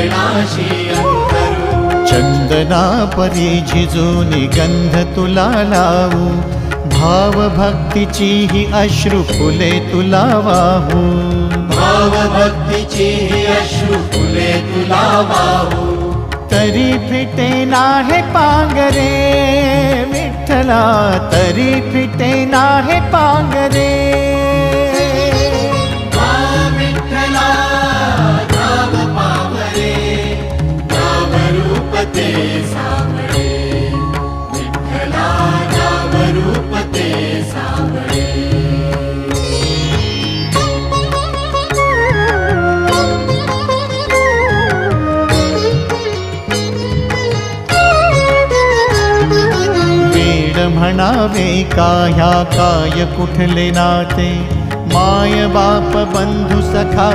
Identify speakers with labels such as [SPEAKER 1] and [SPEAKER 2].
[SPEAKER 1] चरणाशी अंतरू।
[SPEAKER 2] चंदना परी झिजूनी गंध तुला लावू, भाव भक्तीची ही अश्रु फुले तुला वाहू।
[SPEAKER 1] भाव भक्तीची ही अश्रु फुले तुला वाहू।
[SPEAKER 2] तरी फिटे नाहे पांगरे विठ्ठला, तरी फिटे नाहे पांगरे।
[SPEAKER 1] विठ्ठला नाम पावरे, नाम रूप ते सावळे। विठ्ठला नाम रूप ते सावळे।
[SPEAKER 2] म्हणावे काह्या काय कुठले नाते, माय बाप बंधु सखा